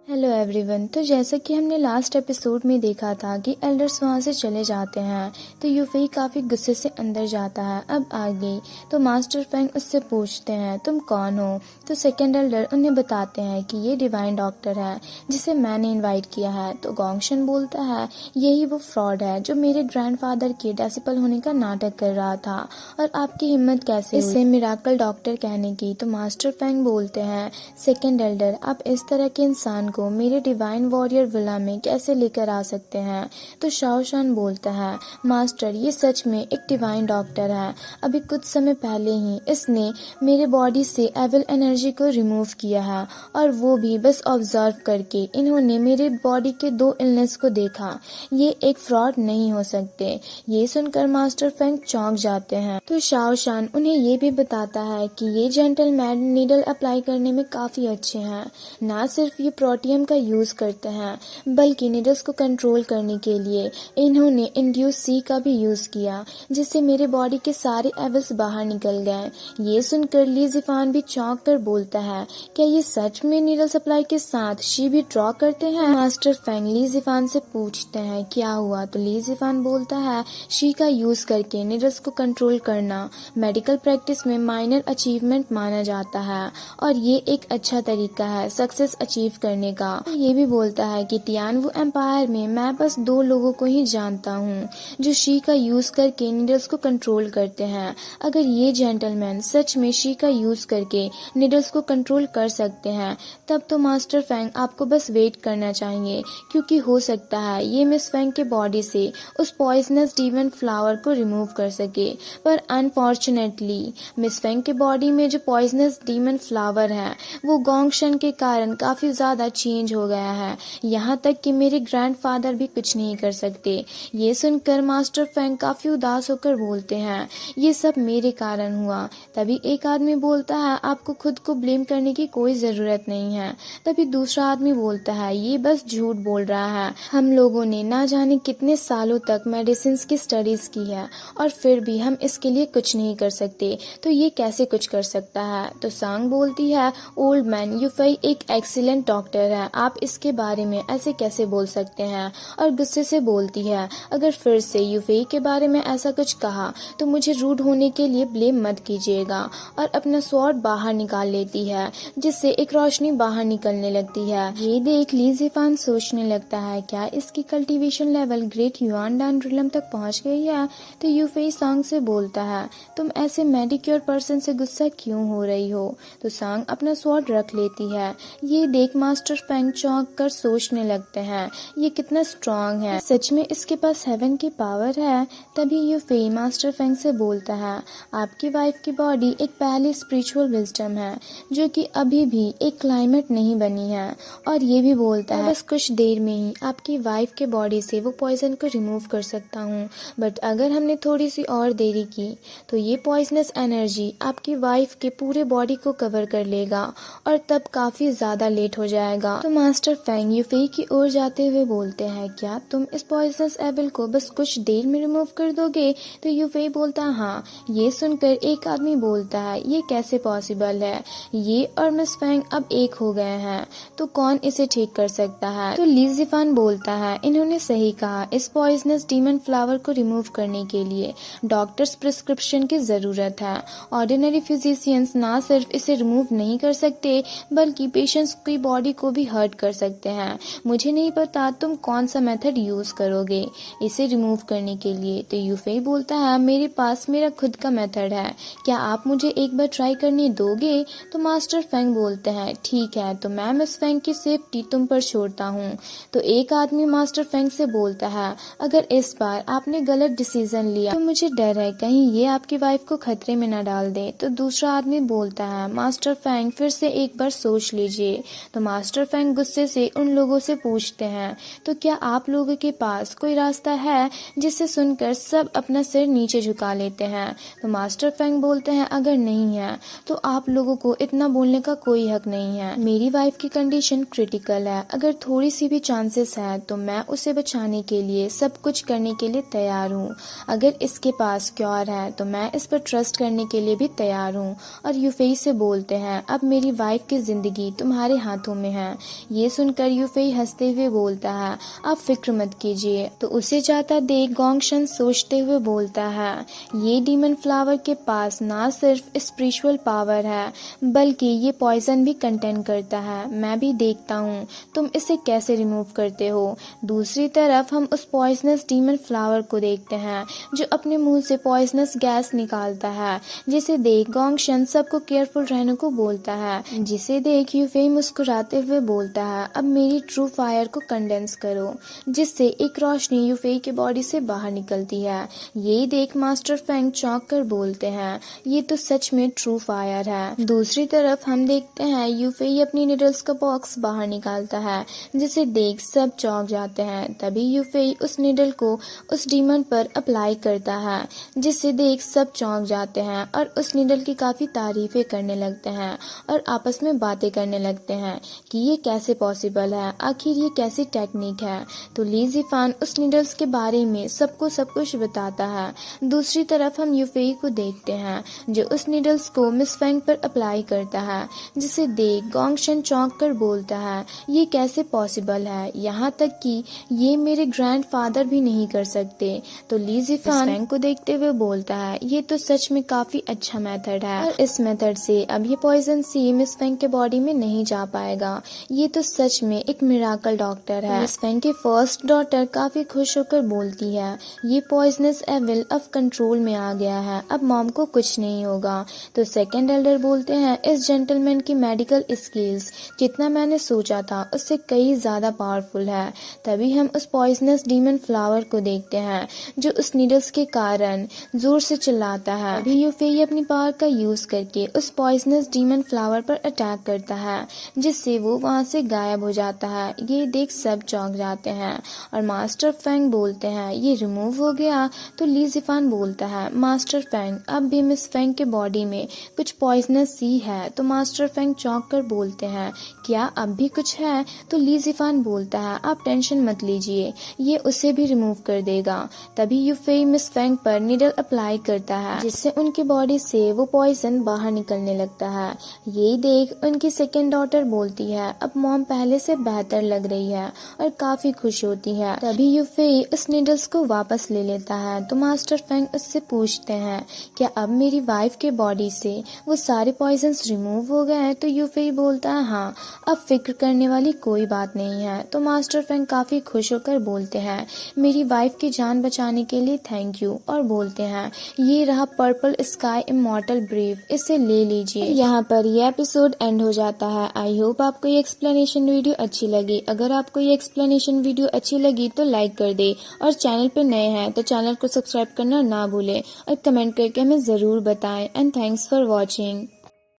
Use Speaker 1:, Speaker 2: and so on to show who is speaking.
Speaker 1: Hello everyone. तो जैसा कि हमने लास्ट एपिसोड में देखा था कि एल्डर्स वहाँ से चले जाते हैं, तो यूफेई काफ़ी गुस्से से अंदर जाता है। अब आगे तो मास्टर फेंग उससे पूछते हैं तुम कौन हो। तो सेकंड एल्डर उन्हें बताते हैं कि ये डिवाइन डॉक्टर है जिसे मैंने इनवाइट किया है। तो गोंगशन बोलता है यही वो फ्रॉड है जो मेरे ग्रैंडफादर के डेसिपल होने का नाटक कर रहा था, और आपकी हिम्मत कैसे हुई इसे मिराकल डॉक्टर कहने की। तो मास्टर फेंग बोलते हैं सेकंड एल्डर आप इस तरह के इंसान को मेरे डिवाइन वॉरियर विला में कैसे लेकर आ सकते हैं। तो शाओशान बोलता है मास्टर ये सच में एक डिवाइन डॉक्टर है। अभी कुछ समय पहले ही इसने मेरे बॉडी से एविल एनर्जी को रिमूव किया है, और वो भी बस ऑब्जर्व करके। इन्होंने मेरे बॉडी के 2 इलनेस को देखा। ये एक फ्रॉड नहीं हो सकते। ये सुनकर मास्टर फेंग चौंक जाते हैं। तो शाओशान उन्हें ये भी बताता है कि ये जेंटलमैन नीडल अप्लाई करने में काफी अच्छे हैं। ना सिर्फ ये प्रोटियम का यूज करते हैं बल्कि नीडल्स को कंट्रोल करने के लिए इन्होंने इंड्यूस सी का भी यूज किया, जिससे मेरे बॉडी के सारे एविल्स बाहर निकल गए। ये सुनकर ली जिफान भी चौंक कर बोलता है क्या ये सच में नीडल सप्लाई के साथ शी भी ड्रॉ करते हैं। मास्टर फेंग ली जिफान से पूछते हैं क्या हुआ। तो ली जिफान बोलता है शी का यूज करके नीडल्स को कंट्रोल करना मेडिकल प्रैक्टिस में माइनर अचीवमेंट माना जाता है, और ये एक अच्छा तरीका है सक्सेस अचीव करने का। ये भी बोलता है कि तियानवु एम्पायर में मैं बस 2 लोगों को ही जानता हूँ जो शी का यूज करके नीडल्स को कंट्रोल करते हैं। अगर ये जेंटलमैन सच में शी का यूज करके नीडल्स को कंट्रोल कर सकते हैं तब तो मास्टर फेंग आपको बस वेट करना चाहिए, क्योंकि हो सकता है ये मिस फेंग के बॉडी से उस पॉइजनस डीमन फ्लावर को रिमूव कर सके। पर अनफॉर्चुनेटली मिस फेंग के बॉडी में जो पॉइजनस डीमन फ्लावर है वो गोंगशन के कारण काफी ज्यादा चेंज हो गया है, यहाँ तक कि मेरे ग्रैंडफादर भी कुछ नहीं कर सकते। ये सुनकर मास्टर फेंग काफी उदास होकर बोलते हैं ये सब मेरे कारण हुआ। तभी एक आदमी बोलता है आपको खुद को ब्लेम करने की कोई जरूरत नहीं है। तभी दूसरा आदमी बोलता है ये बस झूठ बोल रहा है। हम लोगों ने ना जाने कितने सालों तक मेडिसिन की स्टडीज की है और फिर भी हम इसके लिए कुछ नहीं कर सकते, तो ये कैसे कुछ कर सकता है। तो सांग बोलती है ओल्ड मैन यूफेई एक एक्सीलेंट डॉक्टर है, आप इसके बारे में ऐसे कैसे बोल सकते हैं। और गुस्से से बोलती है अगर फिर से यूफेई के बारे में ऐसा कुछ कहा तो मुझे रूड होने के लिए ब्लेम मत कीजिएगा। और अपना स्वॉर्ड बाहर निकाल लेती है, जिससे एक रोशनी बाहर निकलने लगती है। ये देख ली जिफान सोचने लगता है क्या इसकी कल्टीवेशन लेवल ग्रेट युआन डान रिलम तक पहुंच गई है। तो यूफेई सांग से बोलता है तुम ऐसे मेडिक्योर पर्सन से गुस्सा क्यों हो रही हो। तो सांग अपना स्वॉर्ड रख लेती है। ये देख मास्टर फेंग चौंक कर सोचने लगते हैं ये कितना स्ट्रांग है, सच में इसके पास हेवन की पावर है। तभी यूफेई मास्टर फेंग से बोलता है आपकी वाइफ की बॉडी एक पहली स्पिरिचुअल विजडम है जो कि अभी भी एक क्लाइमेट नहीं बनी है। और ये भी बोलता है बस कुछ देर में ही आपकी वाइफ के बॉडी से वो पॉइजन को रिमूव कर सकता हूँ, बट अगर हमने थोड़ी सी और देरी की तो ये पॉइजनस एनर्जी आपकी वाइफ के पूरे बॉडी को कवर कर लेगा, और तब काफी ज्यादा लेट हो जाएगा। तो मास्टर फेंग यूफेई की ओर जाते हुए बोलते हैं क्या तुम इस पॉइजनस एविल को बस कुछ देर में रिमूव कर दोगे। तो यूफेई बोलता है हाँ। ये सुनकर एक आदमी बोलता है ये कैसे पॉसिबल है, ये और मिस फेंग अब एक हो गए हैं तो कौन इसे ठीक कर सकता है। तो ली जिफान बोलता है इन्होंने सही कहा, इस पॉइजनस डीमन फ्लावर को रिमूव करने के लिए डॉक्टर्स प्रिस्क्रिप्शन की जरूरत है। ऑर्डिनरी फिजिशियंस ना सिर्फ इसे रिमूव नहीं कर सकते बल्कि पेशेंट्स की बॉडी को भी हर्ट कर सकते हैं। मुझे नहीं पता तुम कौन सा मेथड यूज करोगे इसे रिमूव करने के लिए। तो यूफेई बोलता है मेरे पास मेरा खुद का मेथड है, क्या आप मुझे एक बार ट्राई करने दोगे। तो मास्टर फेंग बोलते हैं ठीक है, तो मैं मिस फेंग की सेफ्टी तुम पर छोड़ता हूँ। तो एक आदमी मास्टर फेंग से बोलता है अगर इस बार आपने गलत डिसीजन लिया तो मुझे डर है कहीं ये आपकी वाइफ को खतरे में न डाल दे। तो दूसरा आदमी बोलता है मास्टर फेंग फिर से एक बार सोच लीजिए। तो मास्टर फेंग गुस्से से उन लोगों से पूछते हैं तो क्या आप लोगों के पास कोई रास्ता है, जिसे सुनकर सब अपना सिर नीचे झुका लेते हैं। तो मास्टर फेंग बोलते हैं अगर नहीं है तो आप लोगों को इतना बोलने का कोई हक नहीं है। मेरी वाइफ की कंडीशन क्रिटिकल है, अगर थोड़ी सी भी चांसेस है तो मैं उसे बचाने के लिए सब कुछ करने के लिए तैयार हूँ। अगर इसके पास क्योर है तो मैं इस पर ट्रस्ट करने के लिए भी तैयार हूँ। और यूफेई से बोलते हैं अब मेरी वाइफ की जिंदगी तुम्हारे हाथों में है, हैं। ये सुनकर यूफेई हंसते हुए बोलता है, आप फिक्र मत कीजिए। तो उसे जाता देख गोंगशन सोचते हुए बोलता है, ये डीमन फ्लावर के पास ना सिर्फ स्पिरिचुअल पावर है बल्कि ये पॉइजन भी कंटेन करता है। मैं भी देखता हूँ तुम इसे कैसे रिमूव करते हो। दूसरी तरफ हम उस पॉइजनस डीमन फ्लावर को देखते हैं जो अपने मुंह से पॉइजनस गैस निकालता है, जिसे देख गोंगशन सबको केयरफुल रहने को बोलता है। जिसे देख यूफेई मुस्कुराते हुए बोलता है, अब मेरी ट्रू फायर को कंडेंस करो, जिससे एक रोशनी यूफेई के बॉडी से बाहर निकलती है। ये देख मास्टर फेंग चौंक कर बोलते हैं, ये तो सच में ट्रू फायर है। दूसरी तरफ हम देखते हैं यूफेई अपनी निडल्स का बॉक्स बाहर निकालता है, जिसे देख सब चौंक जाते हैं। तभी यूफेई उस निडल को उस डीमन पर अप्लाई करता है, जिसे देख सब चौंक जाते हैं और उस निडल की काफी तारीफें करने लगते हैं और आपस में बातें करने लगते हैं कि ये कैसे पॉसिबल है, आखिर ये कैसी टेक्निक है। तो ली ज़िफान उस निडल्स के बारे में सबको सब कुछ बताता है। दूसरी तरफ हम यूफेई को देखते हैं जो उस निडल्स को मिस फेंग पर अप्लाई करता है, जिसे देख गोंगशन चौंक कर बोलता है, ये कैसे पॉसिबल है, यहाँ तक कि ये मेरे ग्रैंडफादर भी नहीं कर सकते। तो ली ज़िफान फेंग को देखते हुए बोलता है, ये तो सच में काफी अच्छा मेथड है और इस मेथड से अब ये पॉइजन सी मिस फेंग के बॉडी में नहीं जा पाएगा। ये तो सच में एक मिराकल डॉक्टर है। मिस फेंग की फर्स्ट डॉटर काफी खुश होकर बोलती है, ये पॉइजनस एविल अब कंट्रोल में आ गया है, अब मॉम को कुछ नहीं होगा। तो सेकंड एल्डर बोलते हैं, इस जेंटलमैन की मेडिकल स्किल्स जितना मैंने सोचा था उससे कई ज्यादा पावरफुल है। तभी हम उस पॉइजनस डीमन फ्लावर को देखते हैं जो उस नीडल्स के कारण जोर से चिल्लाता है। अभी यूफेई अपनी पावर का यूज करके उस पॉइजनस डीमन फ्लावर पर अटैक करता है, जिससे वो वहां से गायब हो जाता है। ये देख सब चौंक जाते हैं और मास्टर फेंग बोलते हैं, ये रिमूव हो गया। तो ली ज़िफान बोलता है, मास्टर फेंग अब भी मिस फेंग के बॉडी में कुछ पॉइजनस सी है। तो मास्टर फेंग चौंक कर बोलते हैं, क्या अब भी कुछ है। तो ली ज़िफान बोलता है, आप टेंशन मत लीजिए, ये उसे भी रिमूव कर देगा। तभी यूफेई मिस फेंग पर निडल अप्लाई करता है, जिससे उनकी बॉडी से वो पॉइजन बाहर निकलने लगता है। ये देख उनकी सेकेंड डॉटर बोलती है, अब मॉम पहले से बेहतर लग रही है और काफी खुश होती है। तभी यूफेई उस निडल्स को वापस ले लेता है। तो मास्टर फेंग उससे पूछते हैं, क्या अब मेरी वाइफ के बॉडी से वो सारे पॉइजन्स रिमूव हो गए हैं। तो यूफेई बोलता है, हाँ अब फिक्र करने वाली कोई बात नहीं है। तो मास्टर फेंग काफी खुश होकर बोलते हैं, मेरी वाइफ की जान बचाने के लिए थैंक यू, और बोलते हैं, ये रहा पर्पल स्काई इमॉर्टल ब्रीफ, इसे ले लीजिए। यहाँ पर ये एपिसोड एंड हो जाता है। आई होप आपको ये एक्सप्लेनेशन वीडियो अच्छी लगी। अगर आपको ये एक्सप्लेनेशन वीडियो अच्छी लगी तो लाइक कर दे और चैनल पर नए हैं तो चैनल को सब्सक्राइब करना ना भूलें और कमेंट करके हमें जरूर बताएं। And thanks for watching.